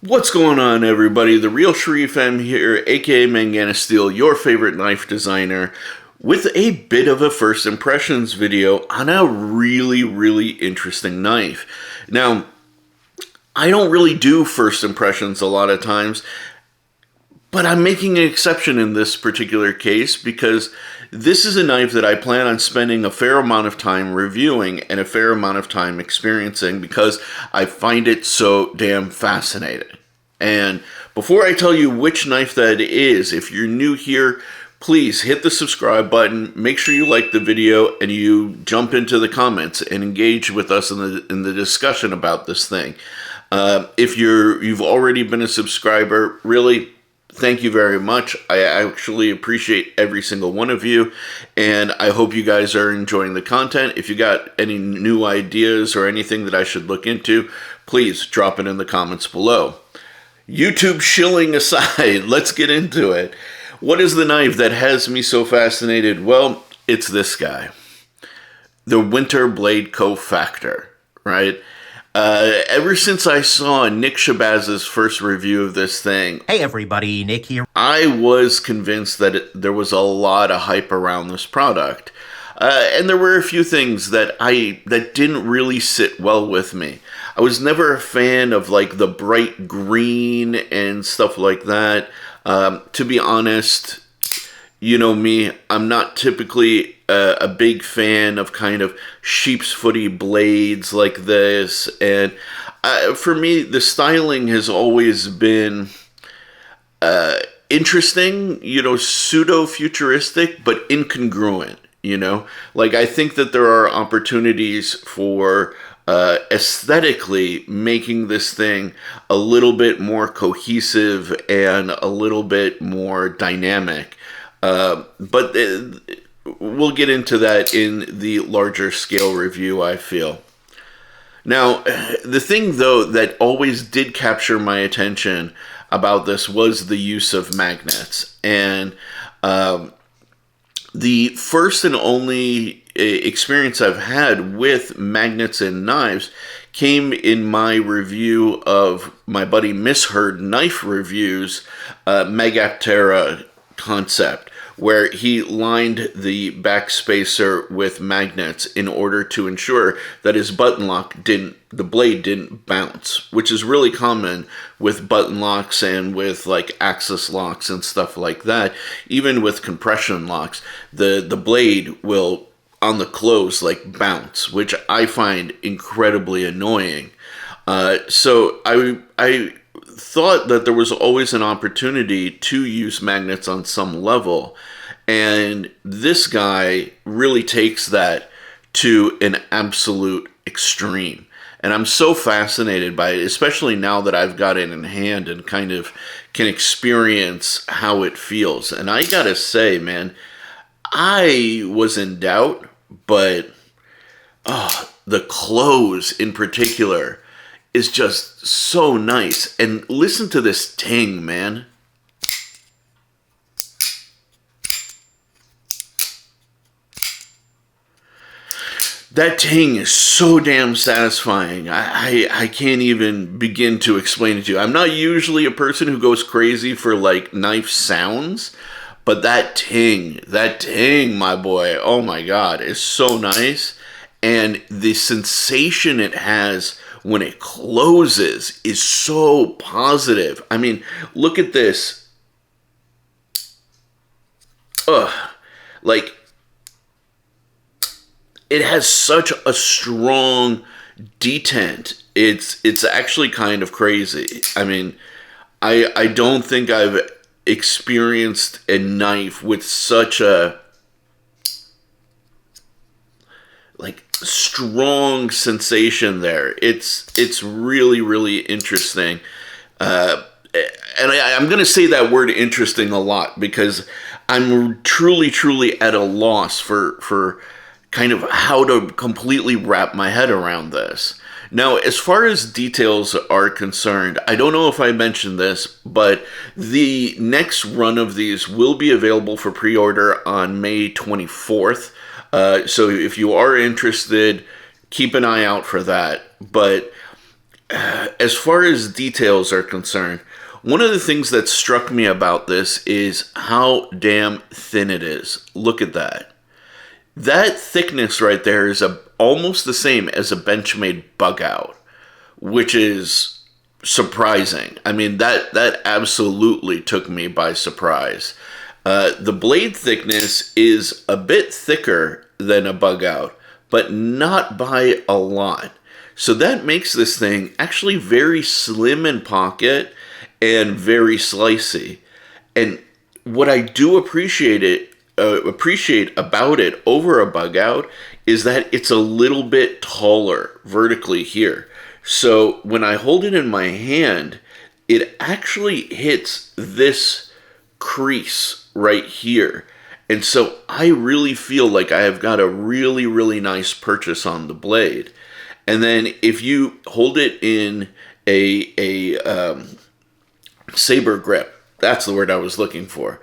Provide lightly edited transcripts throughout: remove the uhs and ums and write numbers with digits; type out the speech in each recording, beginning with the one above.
What's going on, everybody? The Real Sharif M here, aka Mangana Steel, your favorite knife designer, with a bit of a first impressions video on a really interesting knife. Now, I don't really do first impressions a lot of times, but I'm making an exception in this particular case because this is a knife that I plan on spending a fair amount of time reviewing and a fair amount of time experiencing because I find it so damn fascinating. And before I tell you which knife that is, if you're new here, please hit the subscribe button, make sure you like the video, and you jump into the comments and engage with us in the discussion about this thing. If you've already been a subscriber, really, thank you very much. I actually appreciate every single one of you, and I hope you guys are enjoying the content. If you got any new ideas or anything that I should look into, please drop it in the comments below. YouTube shilling aside, let's get into it. What is the knife that has me so fascinated? Well, it's this guy. The WinterBlade Cofactor, right? Ever since I saw Nick Shabazz's first review of this thing, hey everybody, Nick here. I was convinced that there was a lot of hype around this product. And there were a few things that didn't really sit well with me. I was never a fan of like the bright green and stuff like that. To be honest, you know me, I'm not typically a big fan of kind of sheep's footy blades like this. And for me, the styling has always been interesting, you know, pseudo-futuristic, but incongruent, you know? Like, I think that there are opportunities for aesthetically making this thing a little bit more cohesive and a little bit more dynamic. But we'll get into that in the larger scale review, I feel. Now, the thing, though, that always did capture my attention about this was the use of magnets. And the first and only experience I've had with magnets and knives came in my review of my buddy Misheard Knife Reviews Magaptera concept, where he lined the back spacer with magnets in order to ensure that his button lock the blade didn't bounce, which is really common with button locks and with like axis locks and stuff like that. Even with compression locks, the blade will on the close like bounce, which I find incredibly annoying. So I thought that there was always an opportunity to use magnets on some level, and this guy really takes that to an absolute extreme. And I'm so fascinated by it, especially now that I've got it in hand and kind of can experience how it feels. And I gotta say, man, I was in doubt, but the close in particular is just so nice. And listen to this ting, man. That ting is so damn satisfying. I can't even begin to explain it to you. I'm not usually a person who goes crazy for like knife sounds, but that ting, my boy, oh my God, is so nice. And the sensation it has when it closes is so positive. I mean, look at this. Like, it has such a strong detent. It's actually kind of crazy. I mean, I don't think I've experienced a knife with such a like strong sensation there. It's really interesting. And I'm going to say that word interesting a lot because I'm truly at a loss for kind of how to completely wrap my head around this. Now, as far as details are concerned, I don't know if I mentioned this, but the next run of these will be available for pre-order on May 24th. So if you are interested, keep an eye out for that. But as far as details are concerned, one of the things that struck me about this is how damn thin it is. Look at that. That thickness right there is almost the same as a Benchmade bug out, which is surprising. I mean, that absolutely took me by surprise. The blade thickness is a bit thicker than a bug out, but not by a lot. So that makes this thing actually very slim in pocket and very slicey. And what I do appreciate about it over a bug out is that it's a little bit taller vertically here. So when I hold it in my hand, it actually hits this crease right here. And so I really feel like I have got a really, really nice purchase on the blade. And then if you hold it in a saber grip, that's the word I was looking for.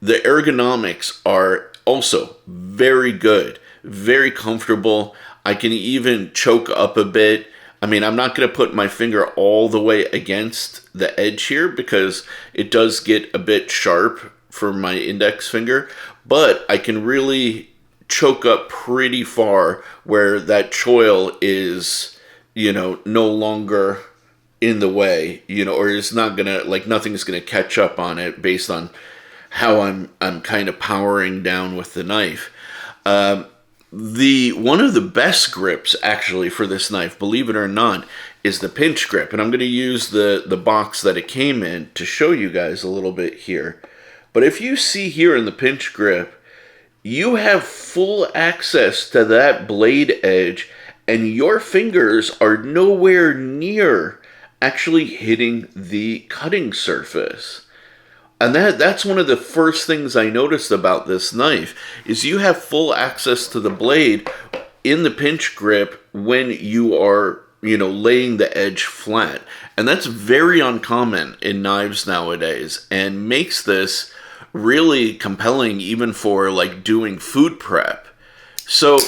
The ergonomics are also very good, very comfortable. I can even choke up a bit. I mean, I'm not going to put my finger all the way against the edge here because it does get a bit sharp for my index finger, but I can really choke up pretty far where that choil is, no longer in the way, or it's not gonna, like, nothing's gonna catch up on it based on how I'm kind of powering down with the knife. One of the best grips actually for this knife, believe it or not, is the pinch grip, and I'm going to use the box that it came in to show you guys a little bit here. But if you see here in the pinch grip, you have full access to that blade edge, and your fingers are nowhere near actually hitting the cutting surface. And that's one of the first things I noticed about this knife, is you have full access to the blade in the pinch grip when you are, laying the edge flat. And that's very uncommon in knives nowadays, and makes this really compelling even for, like, doing food prep. So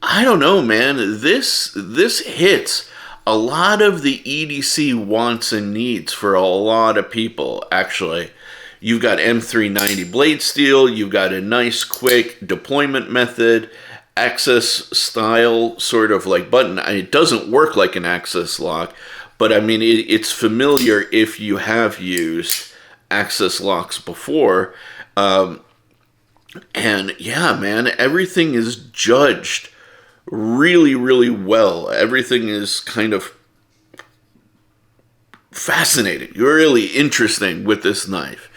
I don't know, man, this hits a lot of the EDC wants and needs for a lot of people, actually. You've got M390 blade steel, you've got a nice quick deployment method, access style sort of like button. It doesn't work like an access lock, but I mean, it's familiar if you have used access locks before. And yeah, man, everything is judged really, really well. Everything is kind of fascinating, really interesting with this knife.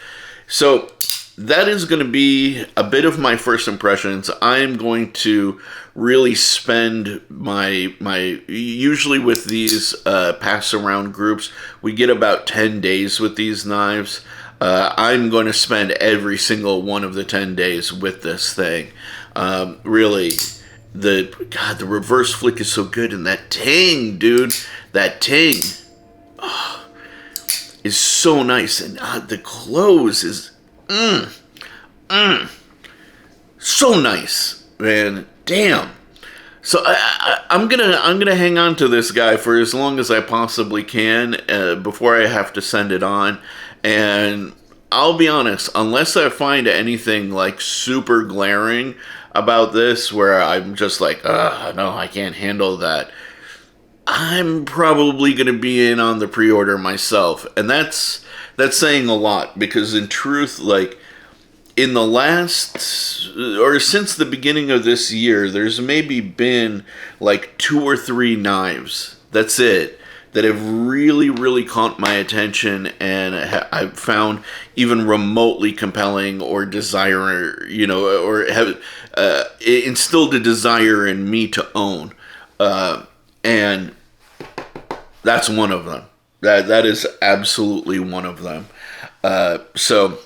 So that is going to be a bit of my first impressions. I am going to really spend my usually with these pass around groups, we get about 10 days with these knives. I'm going to spend every single one of the 10 days with this thing. Really, the reverse flick is so good, and that tang, dude, that tang is so nice, and the close is so nice, man. Damn. So I'm gonna hang on to this guy for as long as I possibly can before I have to send it on. And I'll be honest, unless I find anything like super glaring about this where I'm just like, no, I can't handle that, I'm probably going to be in on the pre-order myself. And that's saying a lot, because in truth, like, in the last, or since the beginning of this year, there's maybe been like 2 or 3 knives, that's it, that have really, really caught my attention, and I've found even remotely compelling or desire, or have instilled a desire in me to own. And that's one of them. That is absolutely one of them. So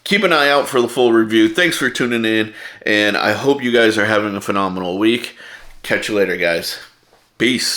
keep an eye out for the full review. Thanks for tuning in, and I hope you guys are having a phenomenal week. Catch you later, guys. Peace.